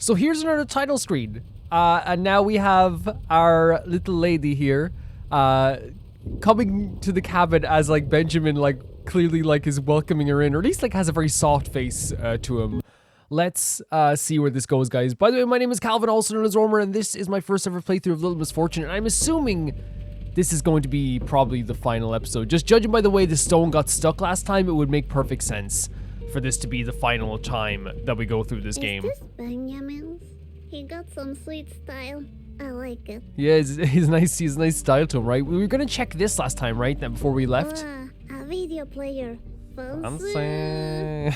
So here's another title screen. And now we have our little lady here coming to the cabin as like Benjamin like clearly like is welcoming her in, or at least like has a very soft face to him. Let's see where this goes, guys. By the way, my name is Calvin, also known as Romer, and this is my first ever playthrough of Little Misfortune, and I'm assuming this is going to be probably the final episode. Just judging by the way the stone got stuck last time, it would make perfect sense for this to be the final time that we go through this game. Is this Benjamin's? He got some sweet style. I like it. Yeah, he's nice. He's a nice style to him, right? We were gonna check this last time, right? Then before we left. A video player. Fancy.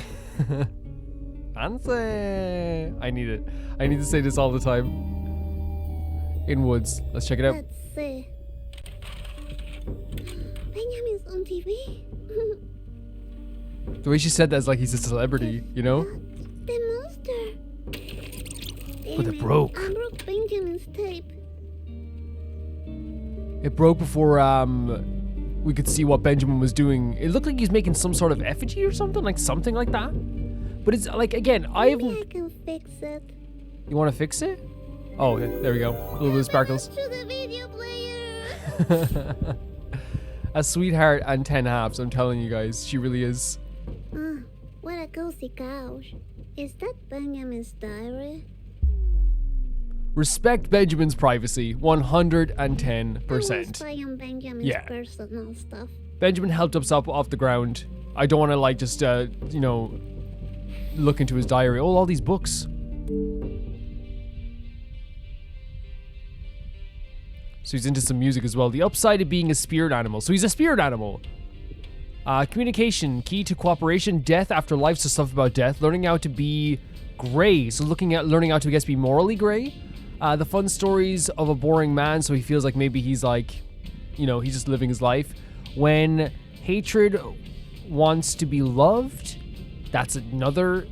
Fancy. I need it. I need to say this all the time. In woods. Let's check it out. Let's see. Benjamin's on TV. The way she said that is like he's a celebrity, you know? The monster. But it broke. I broke Benjamin's tape. It broke before we could see what Benjamin was doing. It looked like he's making some sort of effigy or something like that. But it's like, again, Maybe I can fix it. You want to fix it? Oh, okay, there we go. A little bit of sparkles. To the video player. A sweetheart and 10 halves, I'm telling you guys. She really is. What a cozy couch. Is that Benjamin's diary? Respect Benjamin's privacy, 110%. I will spy on Benjamin's personal stuff. Benjamin helped us up off the ground. I don't want to like just, you know, look into his diary. Oh, all these books. So he's into some music as well. The upside of being a spirit animal. So he's a spirit animal. Communication, key to cooperation, death after life, so stuff about death. Learning how to be gray. So learning how to, I guess, be morally gray. The fun stories of a boring man, so he feels like maybe he's like, you know, he's just living his life. When hatred wants to be loved, that's another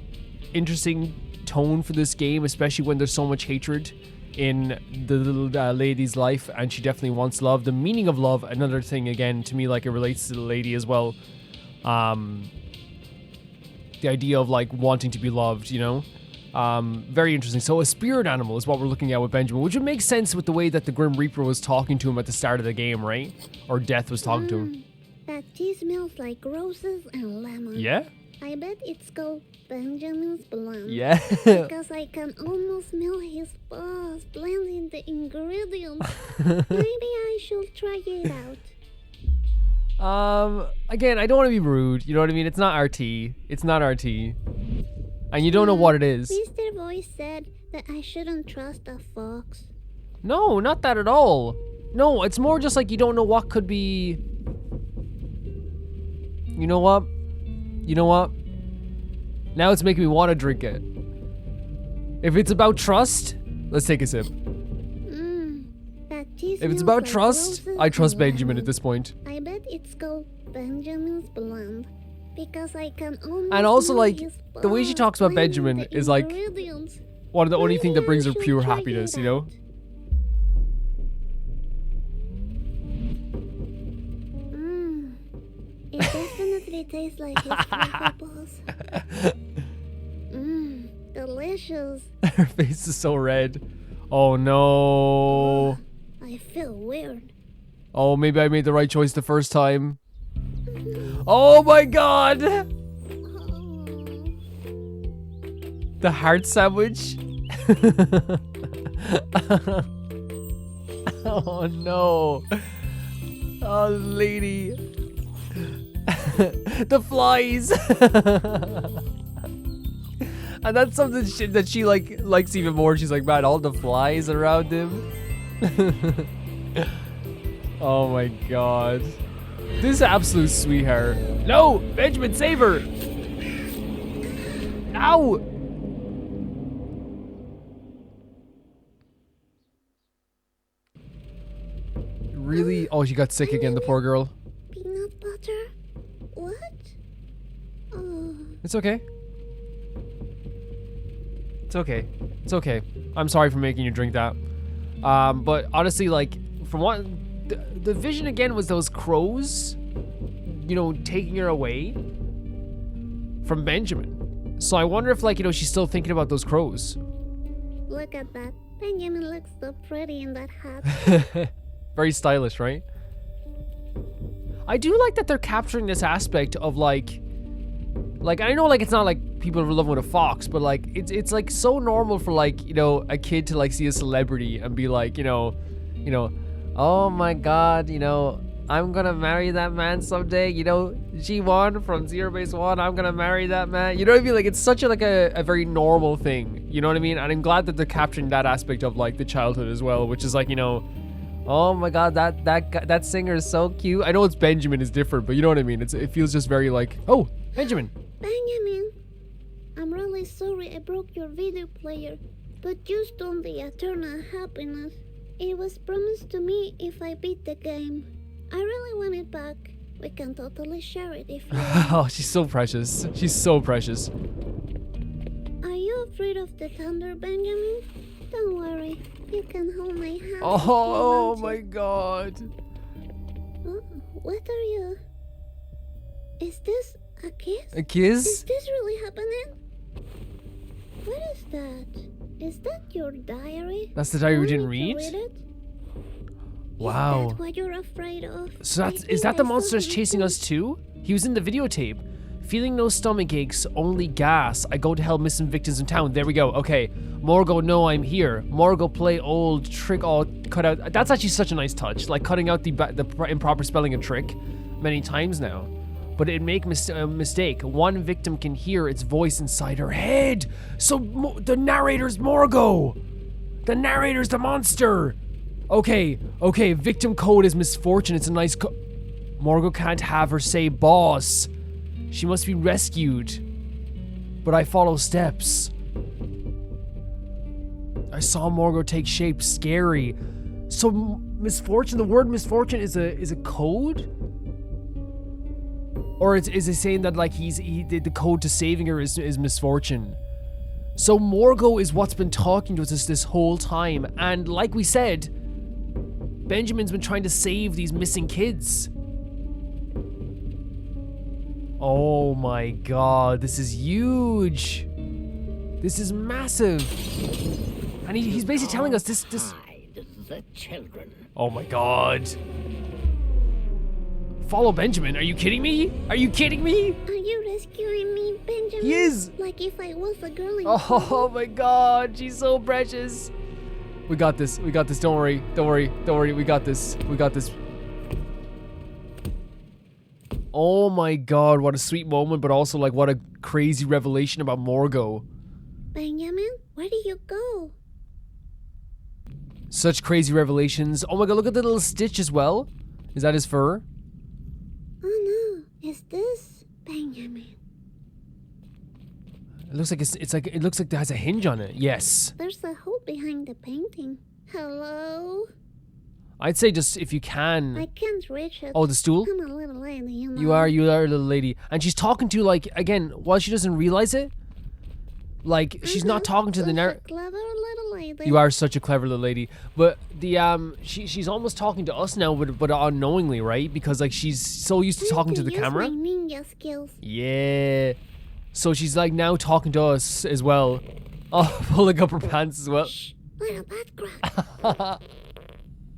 interesting tone for this game, especially when there's so much hatred in the little lady's life, and she definitely wants love. The meaning of love, another thing, again, to me, like it relates to the lady as well. The idea of like wanting to be loved, you know? Very interesting. So a spirit animal is what we're looking at with Benjamin, which would make sense with the way that the Grim Reaper was talking to him at the start of the game, right? Or Death was talking to him. That tea smells like roses and lemon. Yeah? I bet it's called Benjamin's blend. Yeah. Because I can almost smell his boss blending the ingredients. Maybe I should try it out. Again, I don't want to be rude. You know what I mean? It's not RT. It's not RT. And you don't know what it is. Mr. Voice said that I shouldn't trust a fox. No, not that at all. No, it's more just like you don't know what could be. You know what? You know what? Now it's making me want to drink it. If it's about trust, let's take a sip. If it's about trust, I trust Benjamin at this point. I bet it's called Benjamin's blend. Because I can almost and also, like, the way she talks about Benjamin is like one of the only thing that brings her pure happiness, you know? It definitely tastes like his boss. Delicious. Her face is so red. Oh no. I feel weird. Oh, maybe I made the right choice the first time. Oh my god! The heart sandwich? Oh no. Oh, lady. The flies. And that's something that she like likes even more. She's like, man, all the flies around him. Oh my god. This is absolute sweetheart. No! Benjamin, save her! Ow! Really? Oh, she got sick again, the poor girl. Peanut butter? What? Oh. It's okay. It's okay. It's okay. I'm sorry for making you drink that. But honestly, like, from what... The vision again was those crows, you know, taking her away from Benjamin. So I wonder if, like, you know, she's still thinking about those crows. Look at that. Benjamin looks so pretty in that hat. Very stylish, right? I do like that they're capturing this aspect of like I know like it's not like people are loving with a fox, but like it's like so normal for like, you know, a kid to like see a celebrity and be like, you know, oh my god, you know, I'm gonna marry that man someday, you know, G1 from Zero Base 1, I'm gonna marry that man. You know what I mean? Like it's such a very normal thing, you know what I mean? And I'm glad that they're capturing that aspect of like the childhood as well, which is like, you know, oh my god, that singer is so cute. I know it's Benjamin is different, but you know what I mean? It feels just very like, oh, Benjamin. Benjamin, I'm really sorry I broke your video player, but you stole the eternal happiness. It was promised to me if I beat the game. I really want it back. We can totally share it if you want. Oh, she's so precious. She's so precious. Are you afraid of the thunder, Benjamin? Don't worry. You can hold my hand. Oh my god. Oh, what are you? Is this a kiss? A kiss? Is this really happening? What is that? Is that your diary? That's the diary we didn't Want me read? to it? Wow. Is that what you're afraid of? So I is think that the I saw monsters him chasing too. us too? He was in the videotape. Feeling no stomach aches, only gas. I go to help missing victims in town. There we go. Okay. Morgo, no, I'm here. Morgo, play old trick. All cut out. That's actually such a nice touch. Like cutting out the improper spelling of trick many times now. But it make a mistake. One victim can hear its voice inside her head. So the narrator's Morgo. The narrator's the monster. Okay. Victim code is Misfortune. It's a nice Morgo can't have her say boss. She must be rescued. But I follow steps. I saw Morgo take shape. Scary. So Misfortune, the word Misfortune is a code? Or is it saying that like the code to saving her is Misfortune? So Morgo is what's been talking to us this whole time. And like we said, Benjamin's been trying to save these missing kids. Oh my god, this is huge. This is massive. And he's basically telling us this. Hide the children. Oh my god. Follow Benjamin. Are you kidding me? Are you kidding me? Are you rescuing me, Benjamin? He is. Like if I was a girl in Oh my god, she's so precious. We got this. Don't worry. We got this. Oh my god, what a sweet moment, but also like what a crazy revelation about Morgo. Benjamin, where do you go? Such crazy revelations. Oh my god, look at the little stitch as well. Is that his fur? Oh no, is this Benjamin? It looks like it looks like it has a hinge on it. Yes. There's a hole behind the painting. Hello? I'd say just if you can. I can't reach it. Oh, the stool? I'm a little lady, you know. You are a little lady. And she's talking to, like, again, while she doesn't realize it, like, she's not talking to the Such a clever little lady. You are such a clever little lady. But the she's almost talking to us now, but unknowingly, right? Because like she's so used to talking to the camera. My ninja skills. Yeah. So she's like now talking to us as well. Oh, pulling up her pants as well. Shh, little brat.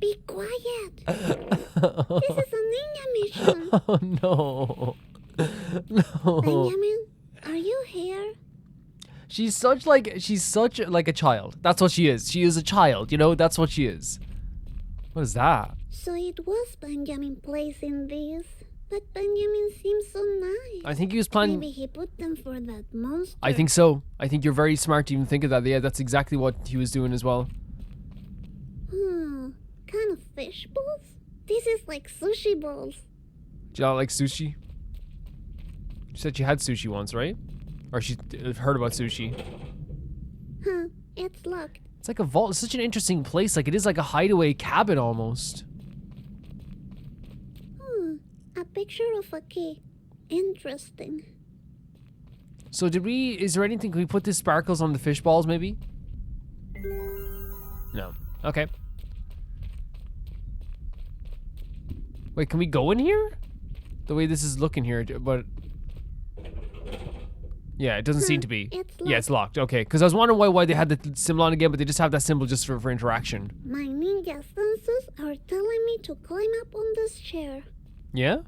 Be quiet. This is a ninja mission. Oh no. No. Benjamin, are you here? She's such like a child. That's what she is. She is a child, you know? That's what she is. What is that? So it was Benjamin placing these. But Benjamin seems so nice. I think he was planning. Maybe he put them for that monster. I think so. I think you're very smart to even think of that. Yeah, that's exactly what he was doing as well. Kind of fish balls? This is like sushi balls. Do you not like sushi? You said you had sushi once, right? Or she heard about sushi. Huh, it's locked. It's like a vault. It's such an interesting place. Like it is like a hideaway cabin almost. A picture of a key. Interesting. So is there anything, can we put these sparkles on the fish balls maybe? No. Okay. Wait, can we go in here? The way this is looking here, but Yeah, it doesn't seem to be. It's Yeah, it's locked. Okay, because I was wondering why they had the symbol on again, but they just have that symbol just for interaction. My ninja senses are telling me to climb up on this chair. Yeah?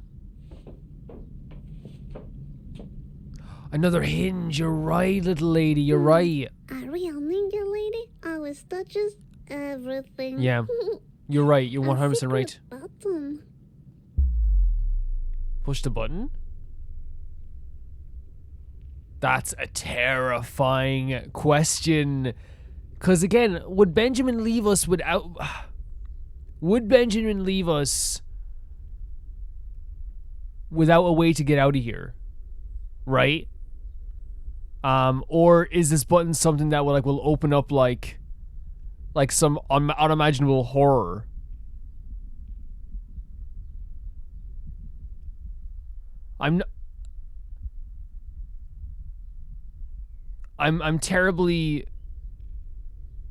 Another hinge. You're right, little lady. You're right. A real ninja lady always touches everything. Yeah. You're right. You're 100% right. secret button. Push the button? That's a terrifying question. Because again, would Benjamin leave us without... Would Benjamin leave us without a way to get out of here? Right? Or is this button something that will open up like some unimaginable horror? I'm terribly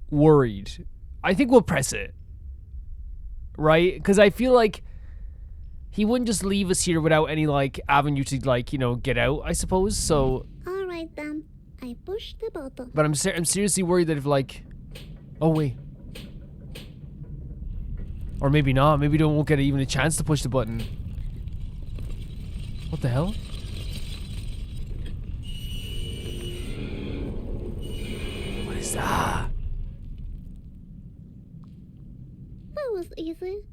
worried. I think we'll press it. Right? Because I feel like he wouldn't just leave us here without any avenue to get out, I suppose. So Alright then, I push the button. but I'm seriously worried that if oh wait. Or maybe not. Maybe we won't get even a chance to push the button. What the hell? What is that? That was easy.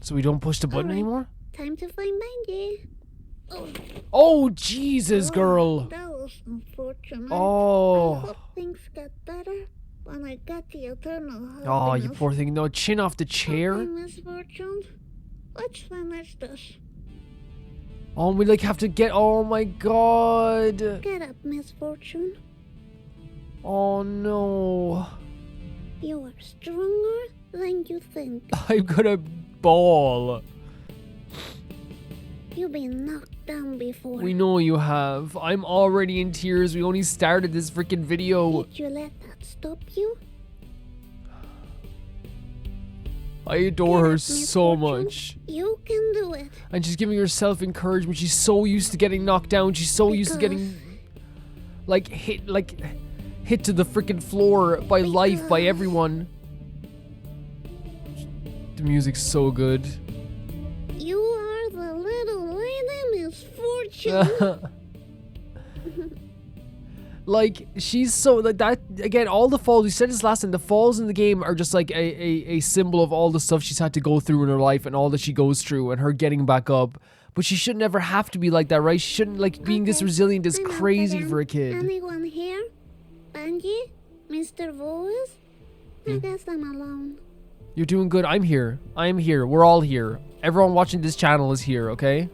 So we don't push the button Alright. anymore? Time to find Benji. Oh, Jesus, girl. That was unfortunate. I Oh. hope things get better when I get the eternal happiness. Oh, you poor thing. No, chin off the chair. Okay, Misfortune. Let's finish this. Oh, we have to get... Oh, my God. Get up, Misfortune. Oh, no. You are stronger than you think. I'm gonna bawl. You've been knocked down before. We know you have. I'm already in tears. We only started this freaking video. Did you let that stop you? I adore Get her up, so Misfortune. much. You can do it. And she's giving herself encouragement. She's so used to getting knocked down. She's so used to getting hit to the freaking floor by life, by everyone. The music's so good. You are the little lady Misfortune. She's so that again. All the falls, we said this last time. The falls in the game are just a symbol of all the stuff she's had to go through in her life and all that she goes through and her getting back up. But she shouldn't ever have to be like that, right? She shouldn't being this Okay, resilient is I'm out crazy again. for a kid. Anyone here? Benji? Mr. Voice? I guess I'm alone. You're doing good. I'm here. I'm here. We're all here. Everyone watching this channel is here. Okay,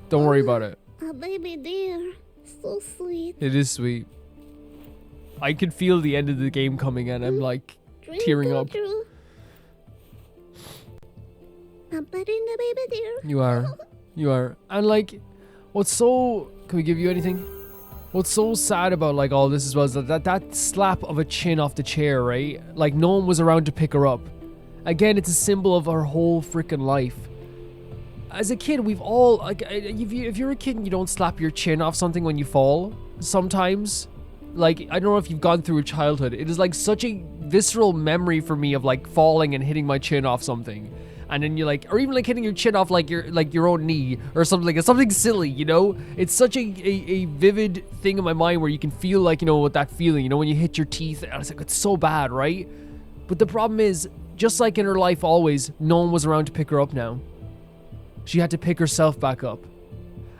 don't worry about it. A baby deer. So sweet. It is sweet. I can feel the end of the game coming, and I'm Dream tearing come up. true. I'm petting the baby deer. You are. You are. And what's so... Can we give you anything? What's so sad about all this as well is that slap of a chin off the chair, right? No one was around to pick her up. Again, it's a symbol of her whole freaking life. As a kid, we've all... if you're a kid and you don't slap your chin off something when you fall, sometimes... I don't know if you've gone through a childhood. It is such a visceral memory for me of falling and hitting my chin off something. And then you're or even hitting your chin off your own knee or something something silly, It's such a vivid thing in my mind where you can feel what that feeling, when you hit your teeth. And it's so bad, right? But the problem is, just like in her life always, no one was around to pick her up now. She had to pick herself back up.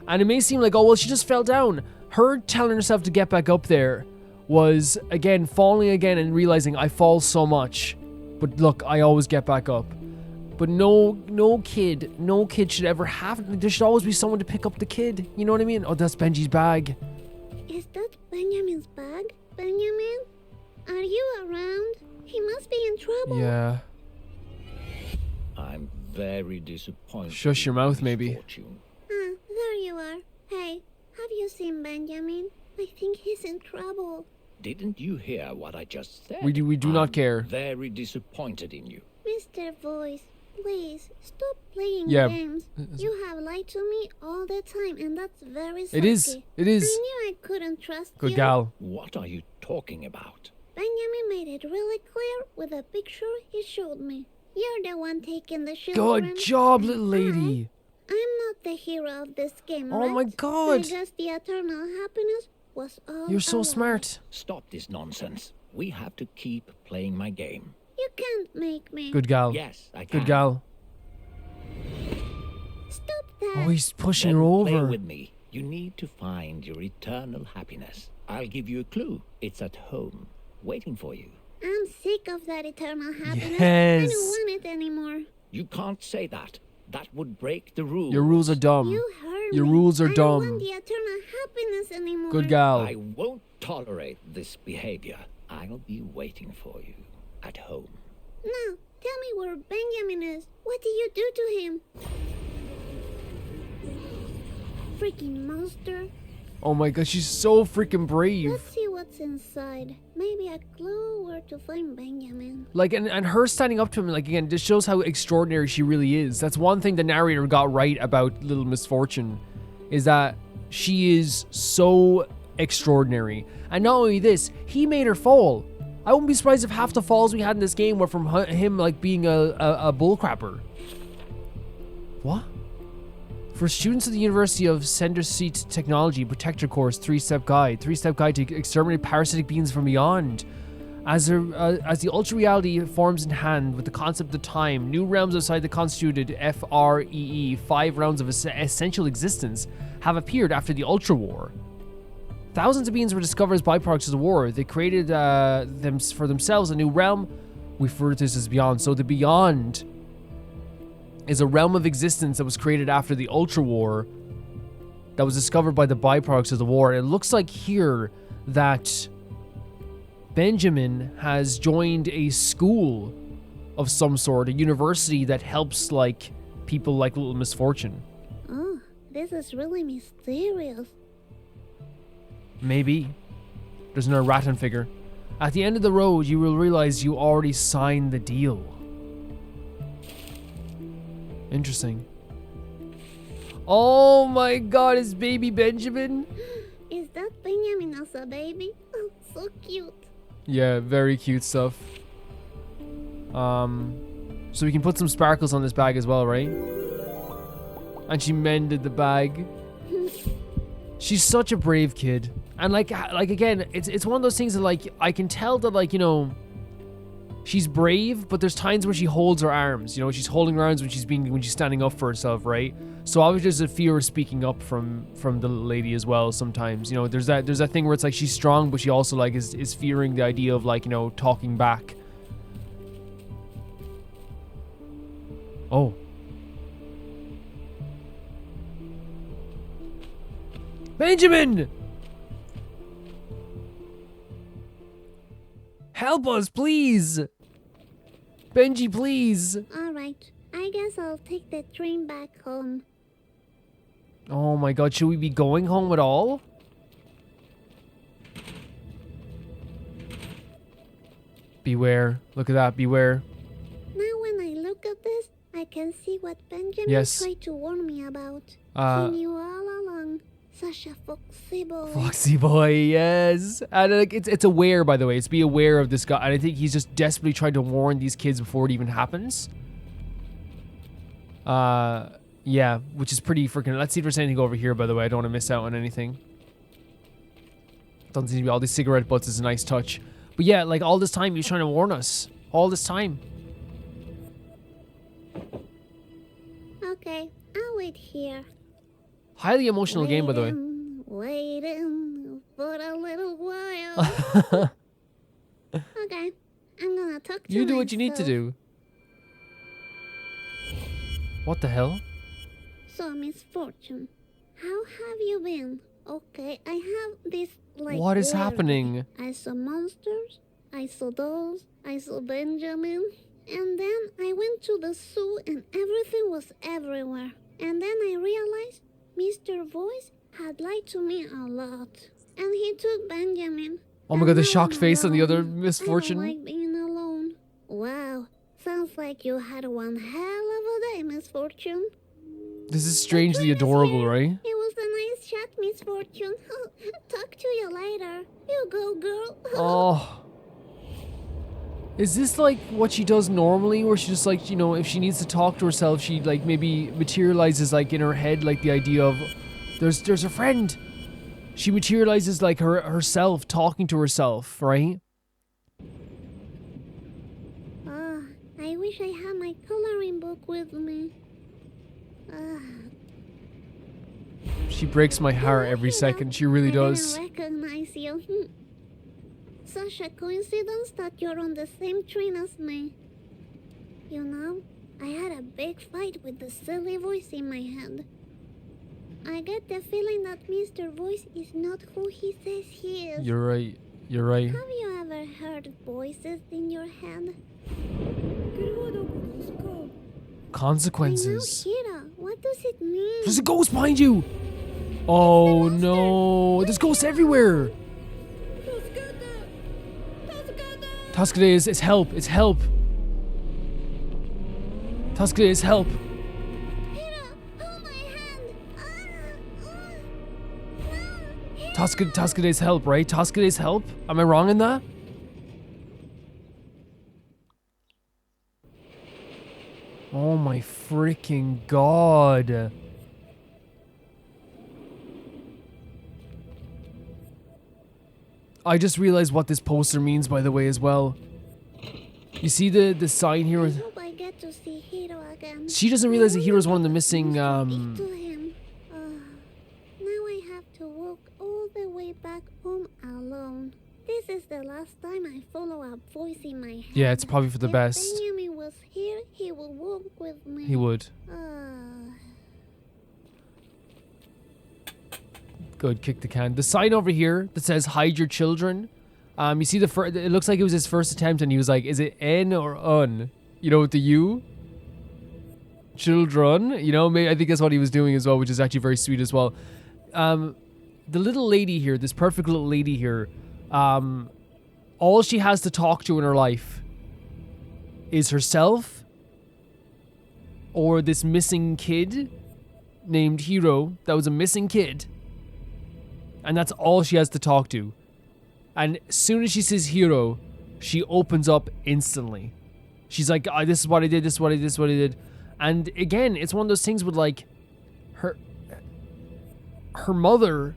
And it may seem oh, well, she just fell down. Her telling herself to get back up there was, again, falling again and realizing I fall so much. But look, I always get back up. But no kid should ever have... There should always be someone to pick up the kid. You know what I mean? Oh, that's Benji's bag. Is that Benjamin's bag? Benjamin? Are you around? He must be in trouble. Yeah. I'm very disappointed. Shush your mouth, maybe. Misfortune. Ah, there you are. Hey, have you seen Benjamin? I think he's in trouble. Didn't you hear what I just said? We do not care. Very disappointed in you. Mr. Voice, Please, stop playing Yeah. games. You have lied to me all the time, and that's very sucky. It is. It I is. knew I couldn't trust Good you. gal. What are you talking about? Benjamin made it really clear with a picture he showed me. You're the one taking the children. Good job, and little lady. I'm not the hero of this game, Oh right? my god. I guess the eternal happiness was all You're so a lie. smart. Stop this nonsense. We have to keep playing my game. You can't make me. Good gal. Yes, I can. Good gal. Stop that. Oh, he's pushing Then her play over. with me. You need to find your eternal happiness. I'll give you a clue. It's at home, waiting for you. I'm sick of that eternal happiness. I Yes. don't want it anymore. You can't say that. That would break the rules. Your rules are dumb. You heard Your me. rules are I don't dumb. want the eternal happiness anymore. Good gal. I won't tolerate this behavior. I'll be waiting for you at home. Now, tell me where Benjamin is. What did you do to him? Freaking monster. Oh my god, she's so freaking brave. Let's see what's inside. Maybe a clue where to find Benjamin. Like, and her standing up to him, like, again, just shows how extraordinary she really is. That's one thing the narrator got right about Little Misfortune, is that she is so extraordinary. And not only this, he made her fall. I wouldn't be surprised if half the falls we had in this game were from him, like, being a bullcrapper. What? For students of the University of Center Seat Technology Protector Course 3-Step Guide. 3-Step Guide to exterminate parasitic beings from beyond. As the ultra reality forms in hand with the concept of time, new realms outside the constituted FREE, 5 realms of essential existence, have appeared after the Ultra War. Thousands of beings were discovered as byproducts of the war. They created them for themselves a new realm. We refer to this as Beyond. So the Beyond is a realm of existence that was created after the Ultra War that was discovered by the byproducts of the war. And it looks like here that Benjamin has joined a school of some sort, a university that helps, like, people like Little Misfortune. Oh, this is really mysterious. Maybe. There's another rattan figure. At the end of the road, you will realize you already signed the deal. Interesting. Oh my god, it's baby Benjamin? Is that Benjamin as a baby? Oh, so cute. Yeah, very cute stuff. So we can put some sparkles on this bag as well, right? And she mended the bag. She's such a brave kid. And like again, it's one of those things that, like, I can tell that, like, you know, she's brave, but there's times when she holds her arms. You know, she's holding her arms when she's standing up for herself, right? So obviously there's a fear of speaking up from the lady as well sometimes. You know, there's that thing where it's like she's strong, but she also, like, is fearing the idea of, like, you know, talking back. Oh. Benjamin! Help us, please! Benji, please! Alright, I guess I'll take the train back home. Oh my god, should we be going home at all? Beware. Look at that, beware. Now when I look at this, I can see what Benjamin Yes. tried to warn me about. Uh, He knew all along. Such a foxy boy. Foxy boy, yes. And like, it's aware, by the way. It's be aware of this guy. And I think he's just desperately trying to warn these kids before it even happens. Yeah, which is pretty freaking... Let's see if there's anything over here, by the way. I don't want to miss out on anything. Doesn't seem to be all these cigarette butts is a nice touch. But yeah, like, all this time, he was trying to warn us. All this time. Okay, I'll wait here. Highly emotional game, by the way. Waiting for a little while. Okay, I'm gonna talk to You do what you need to myself. do. What the hell? So, Misfortune, how have you been? Okay, I have this, like... What is letter. happening? I saw monsters, I saw dolls, I saw Benjamin, and then I went to the zoo and everything was everywhere. And then I realized Mr. Voice had lied to me a lot. And he took Benjamin. Oh my And god, the now shocked I'm face on the other alone. Misfortune. I don't like being alone. Wow, Sounds like you had one hell of a day, Misfortune. This is strangely adorable, right? It was a nice chat, Misfortune. Talk to you later. You go, girl. Oh. Is this like what she does normally, where she just like, you know, if she needs to talk to herself, she like maybe materializes like in her head like the idea of there's a friend. She materializes like herself talking to herself, right? I wish I had my coloring book with me. She breaks my heart every second. She really does. I didn't recognize you. Such a coincidence that you're on the same train as me. You know, I had a big fight with the silly voice in my head. I get the feeling that Mr. Voice is not who he says he is. You're right. You're right. Have you ever heard voices in your head? Consequences. I know, Hira. What does it mean? There's a ghost behind you! Oh no! There's ghosts everywhere! Tuscany is help! It's help! Tuscany is help! Hira, hold my hand! No! Tuscany is help, right? Tuscany is help? Am I wrong in that? Oh my freaking god. I just realized what this poster means, by the way, as well. You see the sign here? I hope I get to see Hiro again. She doesn't realize that Hiro's one of the missing, To him. Now I have to walk all the way back home alone. This is the last time I follow a voice in my head. Yeah, it's probably for the best. If Benjamin was here, he would walk with me. He would. Good, kick the can. The sign over here that says hide your children. You see it looks like it was his first attempt and he was like, is it N or Un? You know, with the U? Children. You know, I think that's what he was doing as well, which is actually very sweet as well. The little lady here, this perfect little lady here, all she has to talk to in her life is herself or this missing kid named Hiro that was a missing kid. And that's all she has to talk to. And as soon as she says Hiro, she opens up instantly. She's like, oh, this is what I did, this is what I did, this is what I did. And again, it's one of those things with like her mother,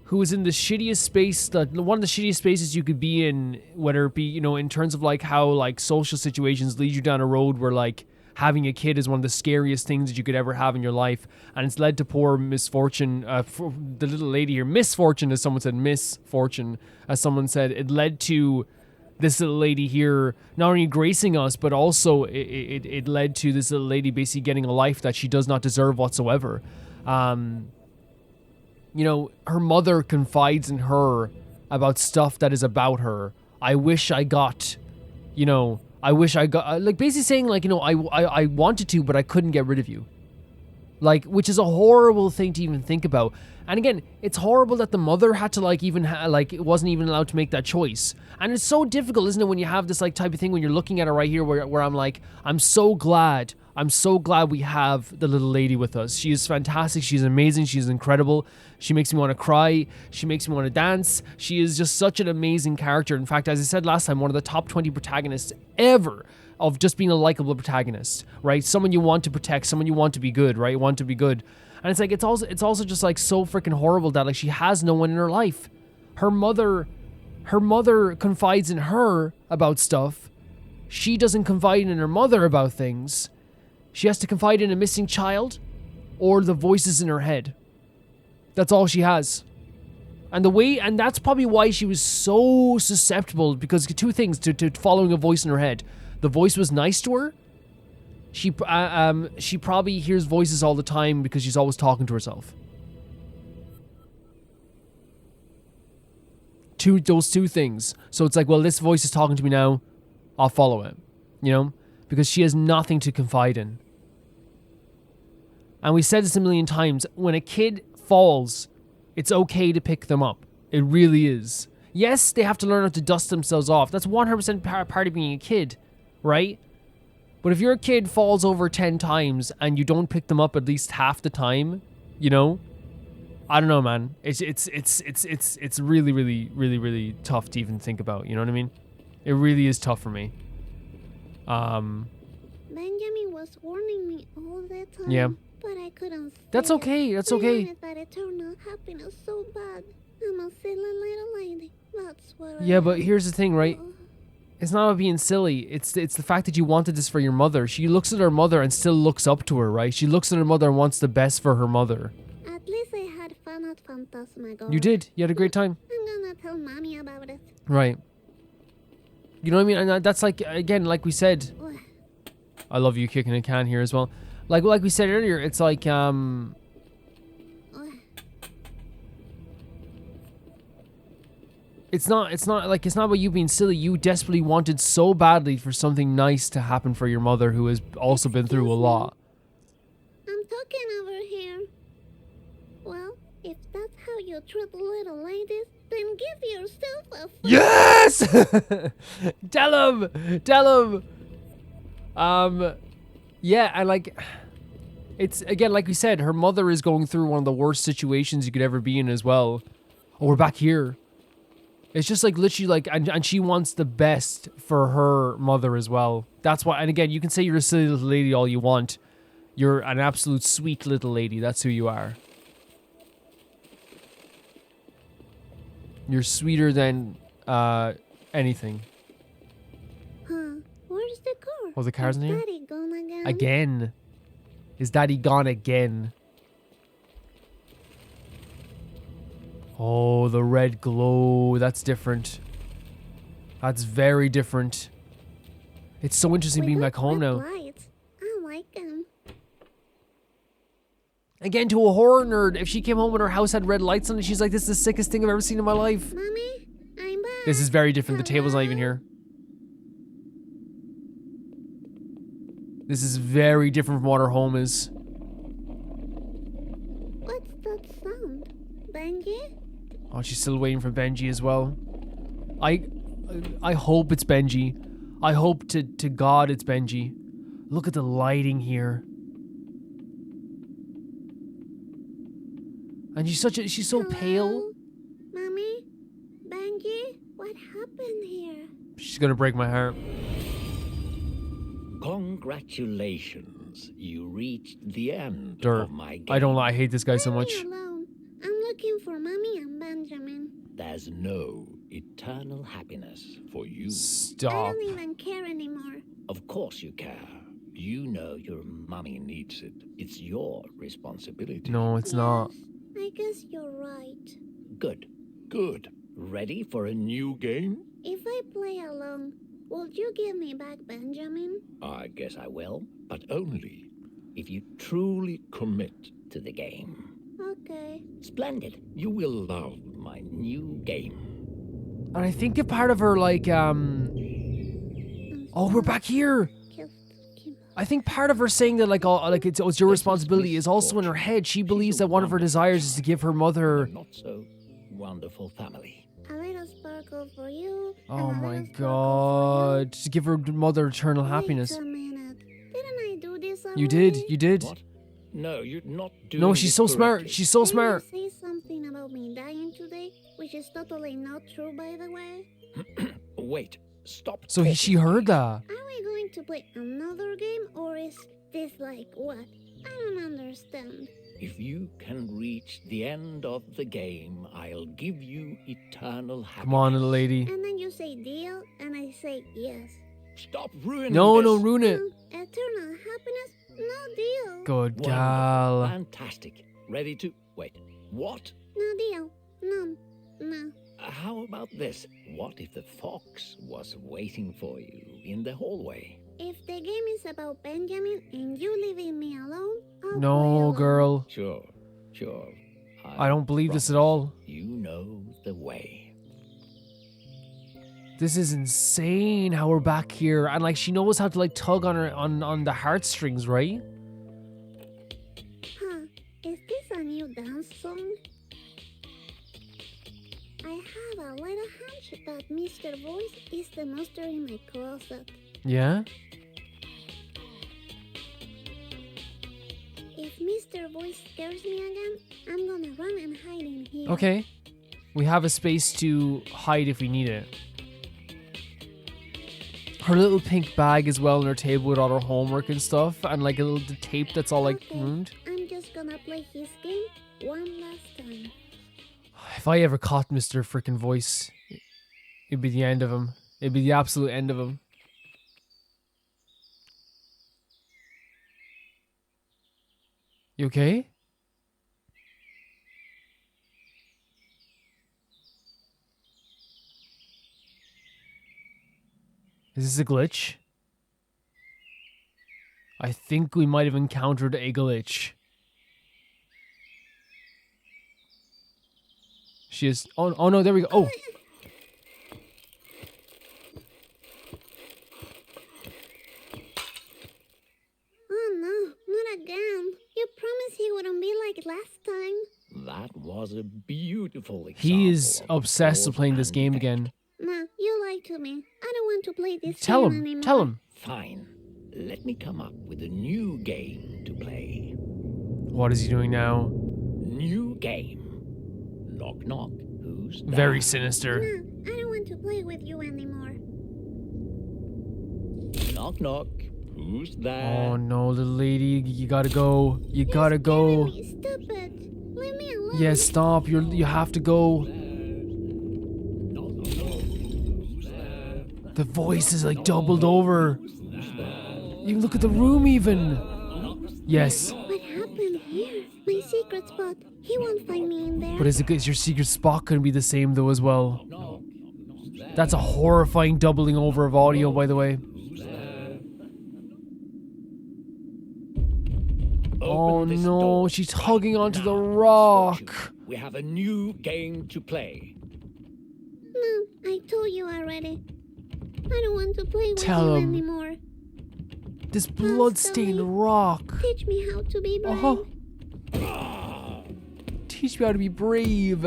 who is in the shittiest space, one of the shittiest spaces you could be in, whether it be, you know, in terms of like how like social situations lead you down a road where like having a kid is one of the scariest things that you could ever have in your life. And it's led to poor Misfortune, for the little lady here, Misfortune, as someone said, Misfortune, as someone said, it led to this little lady here not only gracing us, but also it led to this little lady basically getting a life that she does not deserve whatsoever. You know, her mother confides in her about stuff that is about her. I wish I got, you know, like basically saying like, you know, I wanted to, but I couldn't get rid of you. Like, which is a horrible thing to even think about. And again, it's horrible that the mother had to like even it wasn't even allowed to make that choice. And it's so difficult, isn't it, when you have this like type of thing, when you're looking at it right here where I'm like, I'm so glad we have the little lady with us. She is fantastic. She's amazing. She's incredible. She makes me want to cry. She makes me want to dance. She is just such an amazing character. In fact, as I said last time, one of the top 20 protagonists ever of just being a likable protagonist, right? Someone you want to protect, someone you want to be good, right? You want to be good. And it's like, it's also just like so freaking horrible that like she has no one in her life. Her mother confides in her about stuff. She doesn't confide in her mother about things. She has to confide in a missing child or the voices in her head. That's all she has. And that's probably why she was so susceptible, because two things to following a voice in her head. The voice was nice to her. She probably hears voices all the time because she's always talking to herself. Those two things. So it's like, well, this voice is talking to me now. I'll follow it. You know? Because she has nothing to confide in. And we said this a million times. When a kid falls, it's okay to pick them up. It really is. Yes, they have to learn how to dust themselves off. That's 100% part of being a kid. right? But if your kid falls over 10 times and you don't pick them up at least half the time, you know, I don't know, man. It's really, really, really, really tough to even think about. You know what I mean? It really is tough for me. Benjamin was warning me all the time. Yeah. But I couldn't. That's say okay. it. That's I okay. wanted that eternal happiness so bad. I'm a silly little lady. That's what I Yeah, but am. here's the thing, right? Oh, It's not about being silly. It's the fact that you wanted this for your mother. She looks at her mother and still looks up to her, right? She looks at her mother and wants the best for her mother. at least I had fun at Phantasmagoria. You did. You had a great time. I'm gonna tell mommy about it. Right. You know what I mean? And that's like, again, like we said, Ugh. I love you kicking a can here as well. Like we said earlier, it's like, Ugh. it's not about you being silly. You desperately wanted so badly for something nice to happen for your mother, who has also been through a Excuse me? lot. I'm talking over here. Well, if that's how you treat little ladies, then give yourself a Yes! Tell him! Yeah, and like, it's, again, like we said, her mother is going through one of the worst situations you could ever be in as well. Oh, we're back here. It's just like literally like, and she wants the best for her mother as well. That's why, and again, you can say you're a silly little lady all you want. You're an absolute sweet little lady. That's who you are. You're sweeter than anything. Huh? Where's the car? Oh, the car's in Is here? Daddy gone again? Again. Is Daddy gone again? Oh, the red glow. That's different. That's very different. It's so interesting We being got back home red now. lights. I like them. Again, to a horror nerd, if she came home and her house had red lights on it, she's like, this is the sickest thing I've ever seen in my life. Mommy, I'm back. This is very different. The table's not even here. This is very different from what her home is. What's that sound? Benji? Oh, she's still waiting for Benji as well. I hope it's Benji. I hope to God it's Benji. Look at the lighting here. And she's so pale. Hello? Mommy? Benji? What happened here? She's gonna break my heart. Congratulations. You reached the end Dirt. of my game. I don't I hate this guy so Leave much. me alone. I'm looking for Mommy and Benjamin. There's no eternal happiness for you. I Stop. don't even care anymore. Of course you care. You know your mummy needs it. It's your responsibility. No, it's not. Yes, I guess you're right. Good. Good. Ready for a new game? If I play along, would you give me back Benjamin? I guess I will, but only if you truly commit to the game. Okay. Splendid. You will love my new game. And I think a part of her like oh, we're back here. I think part of her saying that like it's your responsibility is also in her head. She believes that one of her desires is to give her mother. Not so wonderful family. A little sparkle for you. Oh and a my little sparkle God! To give her mother eternal for you. happiness. Wait a minute. Didn't I do this already? You did. You did. What? No, you're not doing No, she's it so smart. correctly. She's so Didn't smart. I say something about me dying today, which is totally not true, by the way? Wait. Stop. So talking. she heard that. Are we going to play another game, or is this like what? I don't understand. If you can reach the end of the game, I'll give you eternal happiness. Come on, little lady. And then you say deal, and I say yes. Stop ruining No, this. no, ruin it. Eternal happiness? No deal. Good Wonderful. gal. Fantastic. Ready to... Wait. What? No deal. No. No. How about this? What if the fox was waiting for you in the hallway? If the game is about Benjamin and you leaving me alone, I'll play No, alone. girl. Sure, sure. I don't believe this at all. You know the way. This is insane how we're back here. And like she knows how to like tug on her on the heartstrings, right? Huh. Is this a new dance song? I have a little hunch that Mr. Voice is the monster in my closet. Yeah? If Mr. Voice scares me again, I'm gonna run and hide in here. Okay. We have a space to hide if we need it. Her little pink bag as well on her table with all her homework and stuff. And like a little tape that's all like Okay, ruined. I'm just gonna play his game one last time. If I ever caught Mr. Frickin' Voice, it'd be the end of him. It'd be the absolute end of him. You okay? Is this a glitch? I think we might have encountered a glitch. She is... Oh no, there we go. Oh! Oh no, not again. You promised he wouldn't be like last time. That was a beautiful example. He is of obsessed with cause playing this and game effect. again. Nah, you lied to me. I don't want to play this Tell game him. anymore. Tell him. Fine. Let me come up with a new game to play. What is he doing now? New game. Knock knock. Who's there? Very sinister. Nah, I don't want to play with you anymore. Knock knock. Who's there? Oh no, little lady, you gotta go. You You're gotta go. scaring me. Stop it. Leave me alone. Yes, stop. You have to go. Knock knock. Who's there? The voice is like doubled over. You look at the room even. Yes. What happened here? My secret spot. He won't find me in there. But is your secret spot gonna be the same though as well? That's a horrifying doubling over of audio, by the way. Oh Open this no, door she's right hugging onto now, the Miss rock. Fortune. We have a new game to play. No, I told you already. I don't want to play with Tell you him. anymore. This blood-stained rock. Teach me how to be brave. Teach me how to be brave.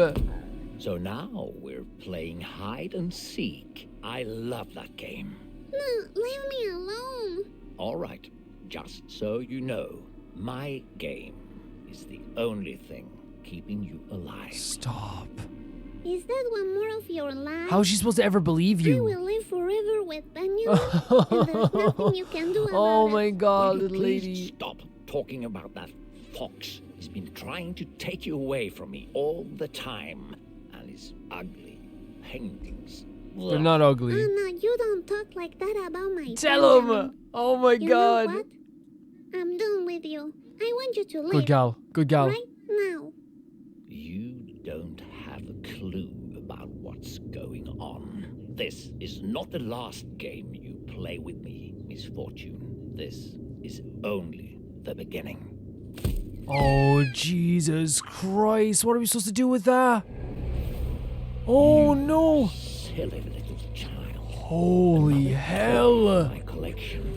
So now we're playing hide and seek. I love that game. No, leave me alone. All right, just so you know, my game is the only thing keeping you alive. Stop. Is that one more of your lies? How is she supposed to ever believe I you? will live forever with Benjamin, and there's nothing you can do about Oh it. my god, Will you little please lady. stop talking about that fox? He's been trying to take you away from me all the time. And his ugly paintings. They're not ugly. Anna, you don't talk like that about my Tell Benjamin. him. Oh my You god. know what? I'm done with you. I want you to leave. Good gal. Good gal. Right now. You don't have a clue about what's going on. This is not the last game you play with me, Miss Fortune. This is only the beginning. Oh, Jesus Christ. What are we supposed to do with that? Oh no. Silly little child. Holy hell. My collection.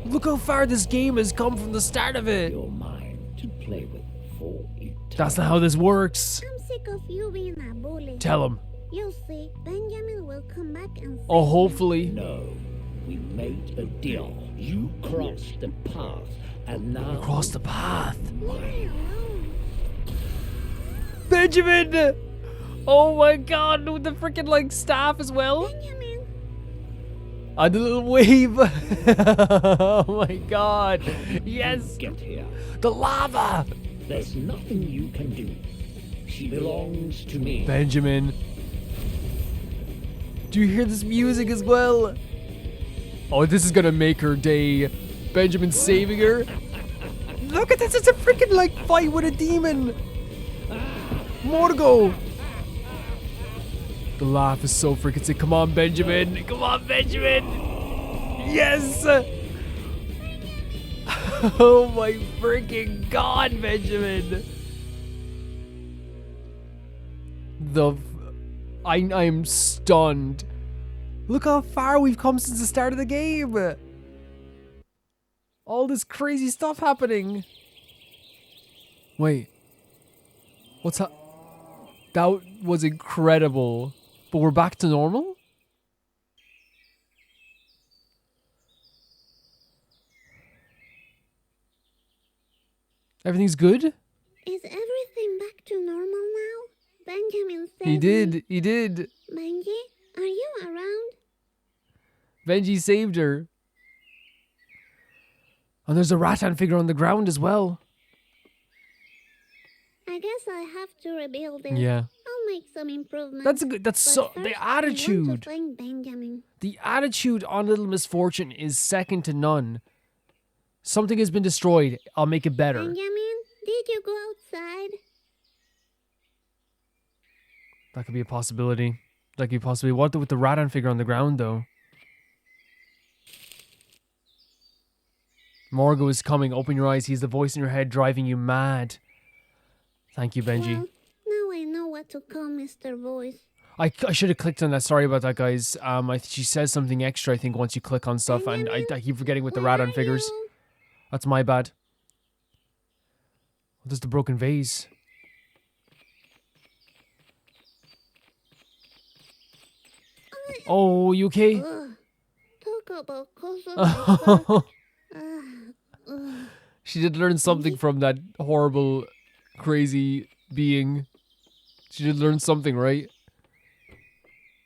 Look how far this game has come from the start of it. You're mine to play with for eternity. That's not how this works. I'm sick of you being a bully. Tell him. You'll see, Benjamin will come back and save Oh, me. hopefully. No, we made a deal. You crossed the path, and now Across the path. Leave me alone. Benjamin! Oh my god, with the freaking like staff as well. Benjamin. And the little wave. Oh my god. Yes. get here. The lava. There's nothing you can do. She belongs to me. Benjamin. Do you hear this music as well? Oh, this is gonna make her day. Benjamin saving her. Look at this, it's a freaking like fight with a demon. More to go. The laugh is so freaking sick. Come on, Benjamin. Come on, Benjamin. Yes. Oh my freaking god, Benjamin. I'm stunned. Look how far we've come since the start of the game. All this crazy stuff happening. Wait. What's that? That was incredible. But we're back to normal? Everything's good? Is everything back to normal now? Benjamin saved He did. me. He did. Benji, are you around? Benji saved her. And there's a rattan figure on the ground as well. I guess I have to rebuild it. Yeah. I'll make some improvements. That's a good. That's But so. first, The I want attitude. to thank Benjamin. The attitude on Little Misfortune is second to none. Something has been destroyed. I'll make it better. Benjamin, did you go outside? That could be a possibility. That could be possibly. What with the rattan figure on the ground, though? Morgo is coming. Open your eyes. He's the voice in your head driving you mad. Thank you, Benji. Well, now I know what to call Mr. Voice. I should have clicked on that. Sorry about that, guys. She says something extra, I think, once you click on stuff, and I keep forgetting with the Where rattan are figures. you? That's my bad. There's the broken vase. Oh, you okay? Ugh. Talk about cause She did learn something from that horrible, crazy being. She did learn something, right?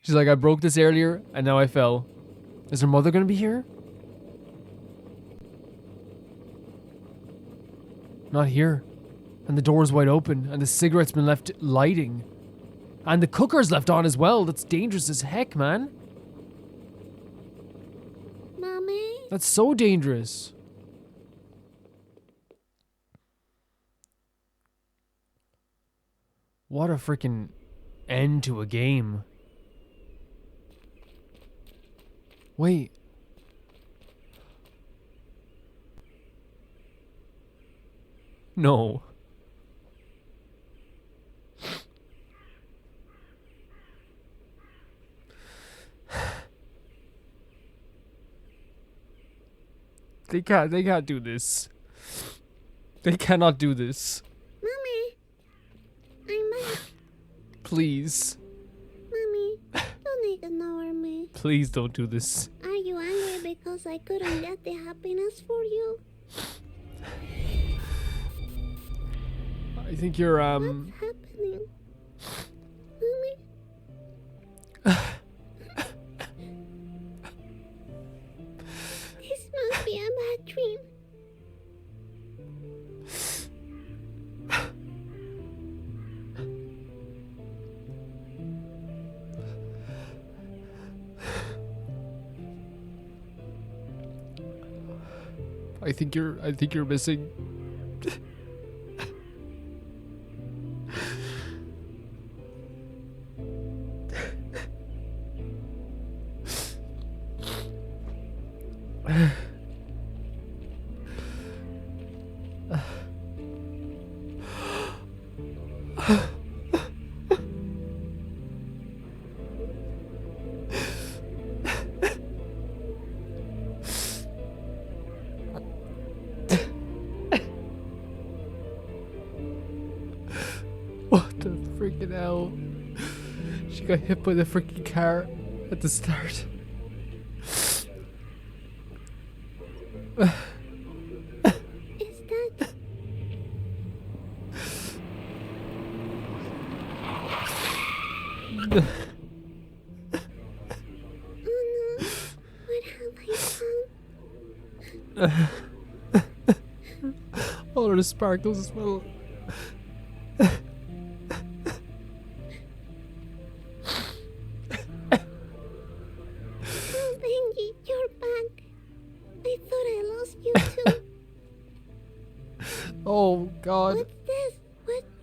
She's like, I broke this earlier, and now I fell. Is her mother gonna be here? Not here. And the door's wide open, and the cigarette's been left lighting. And the cooker's left on as well. That's dangerous as heck, man. Mommy? That's so dangerous. What a freaking end to a game. Wait. No. They can't do this. They cannot do this. Mommy? I'm back. Please. Mommy, don't ignore me. Please don't do this. Are you angry because I couldn't get the happiness for you? I think you're What's happening? Mommy? This must be a bad dream. I think you're missing. What the freaking hell? She got hit by the freaking car at the start. Is that... Oh no, what have I done? All of the sparkles as well. Oh, Benji, you're back. I thought I lost you too. Oh God. What's this?